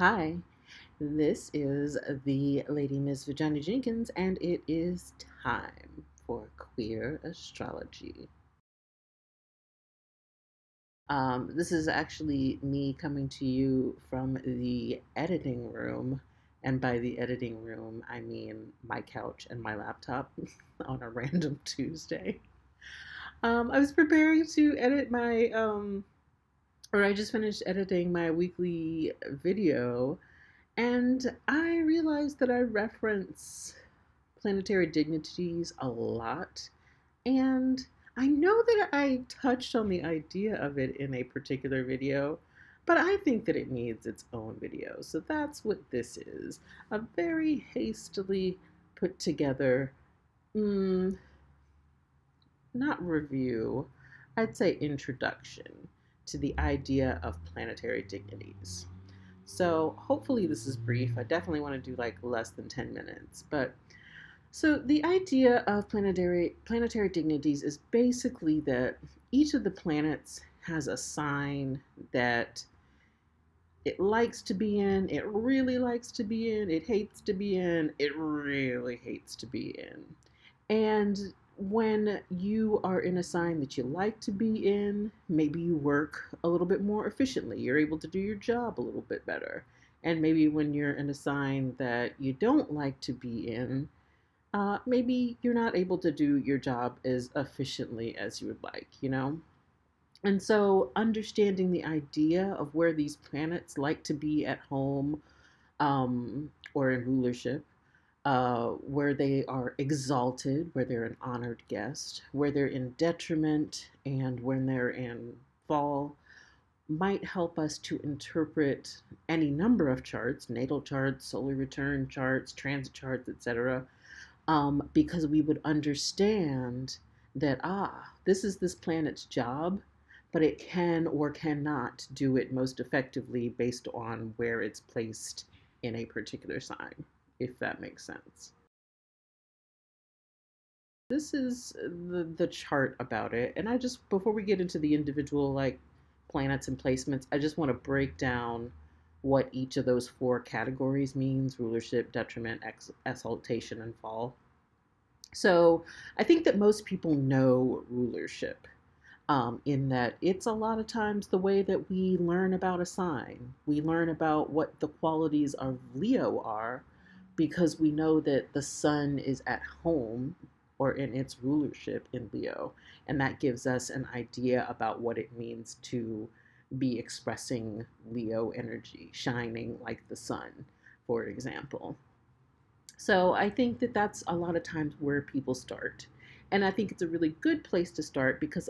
Hi, this is the Lady Miss Virginia Jenkins, and it is time for queer astrology. This is actually me coming to you from the editing room, and by the editing room, I mean my couch and my laptop on a random Tuesday. I was preparing to edit or I just finished editing my weekly video. And I realized that I reference Planetary Dignities a lot. And I know that I touched on the idea of it in a particular video, but I think that it needs its own video. So that's what this is, a very hastily put together, mm, not review, I'd say introduction to the idea of planetary dignities. So hopefully this is brief. I definitely want to do like less than 10 minutes. But so the idea of planetary dignities is basically that each of the planets has a sign that it likes to be in, it really likes to be in, it hates to be in, it really hates to be in. And when you are in a sign that you like to be in, maybe you work a little bit more efficiently. You're able to do your job a little bit better. And maybe when you're in a sign that you don't like to be in, maybe you're not able to do your job as efficiently as you would like, you know? And so understanding the idea of where these planets like to be at home or in rulership, where they are exalted, where they're an honored guest, where they're in detriment, and when they're in fall, might help us to interpret any number of charts, natal charts, solar return charts, transit charts, etc., because we would understand that, this is this planet's job, but it can or cannot do it most effectively based on where it's placed in a particular sign, if that makes sense. This is the chart about it. And I just, before we get into the individual like planets and placements, I just want to break down what each of those four categories means: rulership, detriment, exaltation, and fall. So I think that most people know rulership, in that it's a lot of times the way that we learn about a sign. We learn about what the qualities of Leo are because we know that the sun is at home or in its rulership in Leo. And that gives us an idea about what it means to be expressing Leo energy, shining like the sun, for example. So I think that that's a lot of times where people start. And I think it's a really good place to start because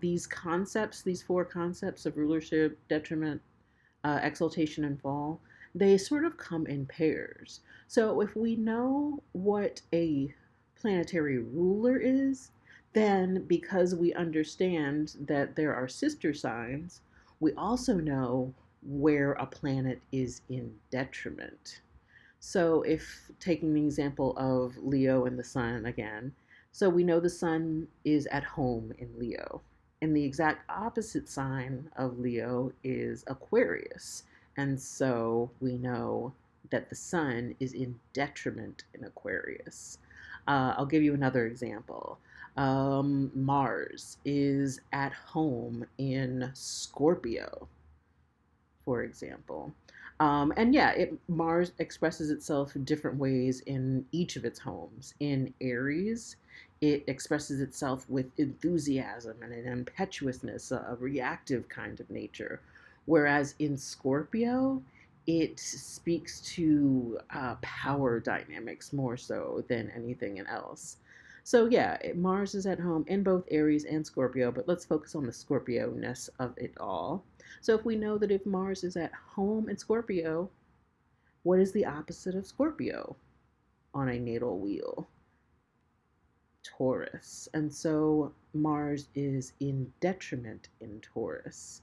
these concepts, these four concepts of rulership, detriment, exaltation, and fall, they sort of come in pairs. So if we know what a planetary ruler is, then because we understand that there are sister signs, we also know where a planet is in detriment. So, if taking the example of Leo and the sun again, so we know the sun is at home in Leo, and the exact opposite sign of Leo is Aquarius. And so we know that the sun is in detriment in Aquarius. I'll give you another example. Mars is at home in Scorpio, for example. And yeah, Mars expresses itself in different ways in each of its homes. In Aries, it expresses itself with enthusiasm and an impetuousness, a reactive kind of nature. Whereas in Scorpio, it speaks to power dynamics more so than anything else. So yeah, Mars is at home in both Aries and Scorpio, but let's focus on the Scorpio-ness of it all. So if we know that if Mars is at home in Scorpio, what is the opposite of Scorpio on a natal wheel? Taurus. And so Mars is in detriment in Taurus.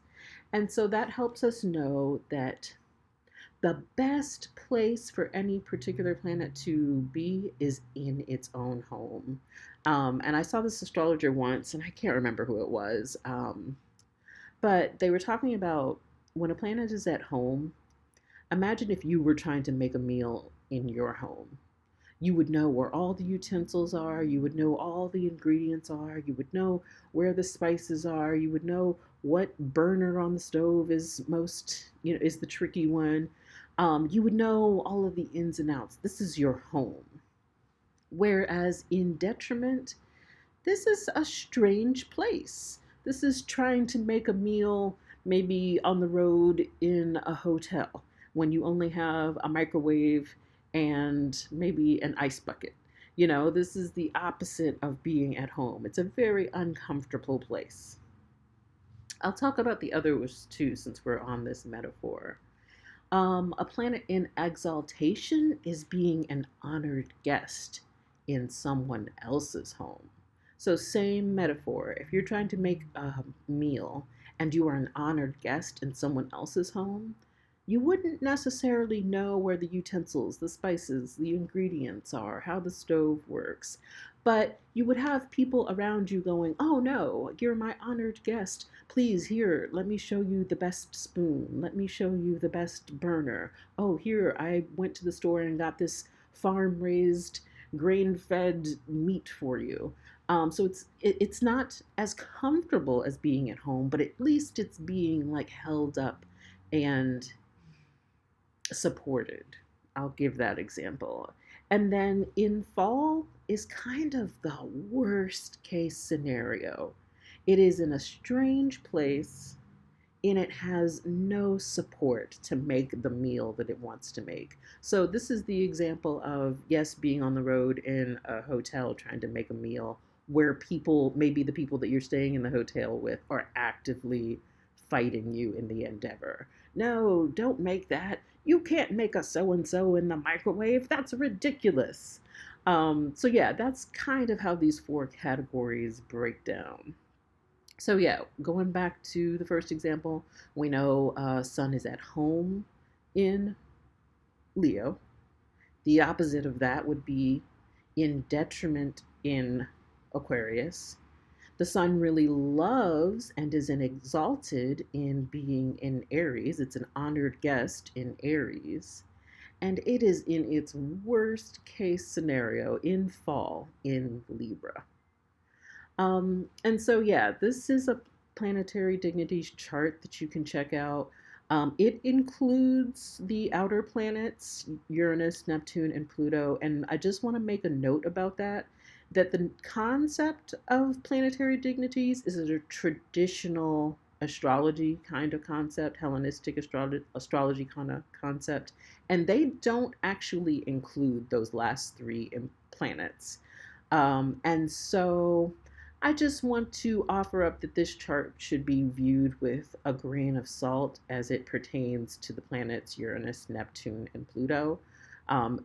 And so that helps us know that the best place for any particular planet to be is in its own home. And I saw this astrologer once, and I can't remember who it was, but they were talking about when a planet is at home, Imagine if you were trying to make a meal in your home. You would know where all the utensils are, you would know all the ingredients are, you would know where the spices are, you would know what burner on the stove is most, is the tricky one. You would know all of the ins and outs. This is your home. Whereas in Detriment, this is a strange place. This is trying to make a meal maybe on the road in a hotel when you only have a microwave and maybe an ice bucket. This is the opposite of being at home. It's a very uncomfortable place. I'll talk about the others too since we're on this metaphor. A planet in exaltation is being an honored guest in someone else's home. So, same metaphor. If you're trying to make a meal and you are an honored guest in someone else's home, you wouldn't necessarily know where the utensils, the spices, the ingredients are, how the stove works. But you would have people around you going, "Oh no, you're my honored guest. Please, here, let me show you the best spoon. Let me show you the best burner. Oh, here, I went to the store and got this farm raised, grain fed meat for you." So it's not as comfortable as being at home, but at least it's being like held up and supported. I'll give that example. And then in fall is kind of the worst case scenario. It is in a strange place and it has no support to make the meal that it wants to make. So, this is the example of, yes, being on the road in a hotel trying to make a meal where people, maybe the people that you're staying in the hotel with, are actively fighting you in the endeavor. No, don't make that. You can't make a so and so in the microwave. That's ridiculous. So, yeah, that's kind of how these four categories break down. So yeah, going back to the first example, we know Sun is at home in Leo. The opposite of that would be in detriment in Aquarius. The Sun really loves and is an exalted in being in Aries. It's an honored guest in Aries. And it is in its worst case scenario in fall in Libra. And so, yeah, this is a planetary dignities chart that you can check out. It includes the outer planets, Uranus, Neptune, and Pluto. And I just want to make a note about that, that the concept of planetary dignities is a traditional astrology kind of concept, Hellenistic astrology kind of concept. And they don't actually include those last three planets. And so I just want to offer up that this chart should be viewed with a grain of salt as it pertains to the planets Uranus, Neptune, and Pluto,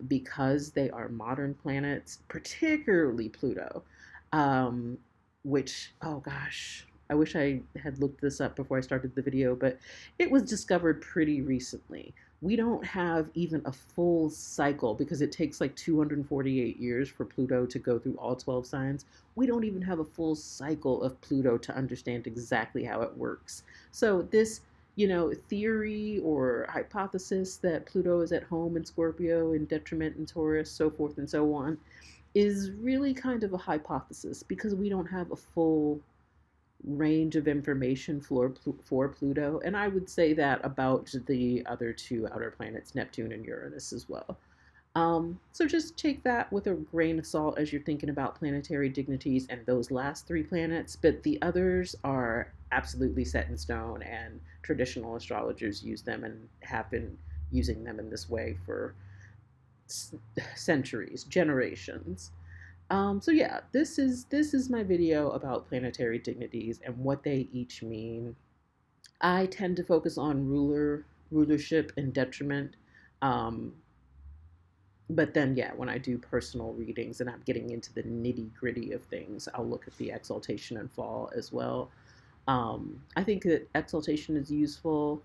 because they are modern planets, particularly Pluto, which, oh gosh, I wish I had looked this up before I started the video, but it was discovered pretty recently. We don't have even a full cycle because it takes like 248 years for Pluto to go through all 12 signs. We don't even have a full cycle of Pluto to understand exactly how it works. So, this, theory or hypothesis that Pluto is at home in Scorpio, in detriment in Taurus, so forth and so on, is really kind of a hypothesis because we don't have a full range of information for Pluto. And I would say that about the other two outer planets, Neptune and Uranus, as well. So just take that with a grain of salt as you're thinking about planetary dignities and those last three planets. But the others are absolutely set in stone, and traditional astrologers use them and have been using them in this way for centuries, generations. So yeah, this is my video about planetary dignities and what they each mean. I tend to focus on rulership, and detriment. Um, but then yeah, when I do personal readings and I'm getting into the nitty gritty of things, I'll look at the exaltation and fall as well. I think that exaltation is useful,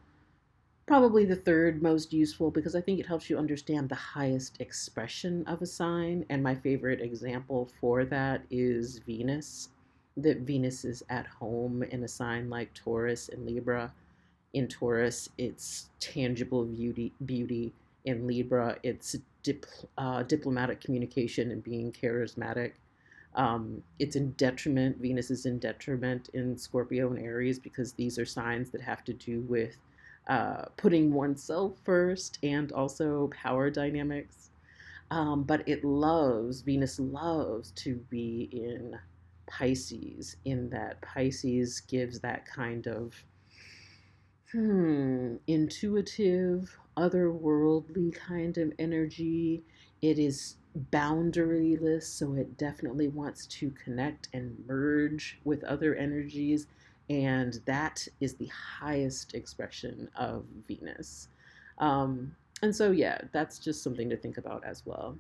probably the third most useful, because I think it helps you understand the highest expression of a sign. And my favorite example for that is Venus. That Venus is at home in a sign like Taurus and Libra. In Taurus, it's tangible beauty. In Libra, it's diplomatic communication and being charismatic. It's in detriment. Venus is in detriment in Scorpio and Aries because these are signs that have to do with putting oneself first and also power dynamics. But Venus loves to be in Pisces, in that Pisces gives that kind of intuitive, otherworldly kind of energy. It is boundaryless, so it definitely wants to connect and merge with other energies. And that is the highest expression of Venus. And so, yeah, that's just something to think about as well.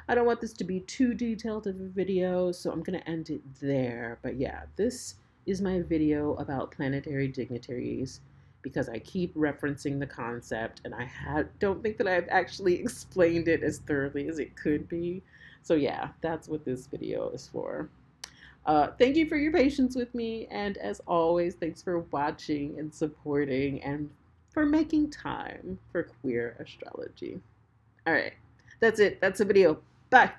I don't want this to be too detailed of a video, so I'm going to end it there. But yeah, this is my video about planetary dignitaries because I keep referencing the concept and don't think that I've actually explained it as thoroughly as it could be. So yeah, that's what this video is for. Thank you for your patience with me, and as always, thanks for watching and supporting and for making time for queer astrology. All right, that's it. That's the video. Bye.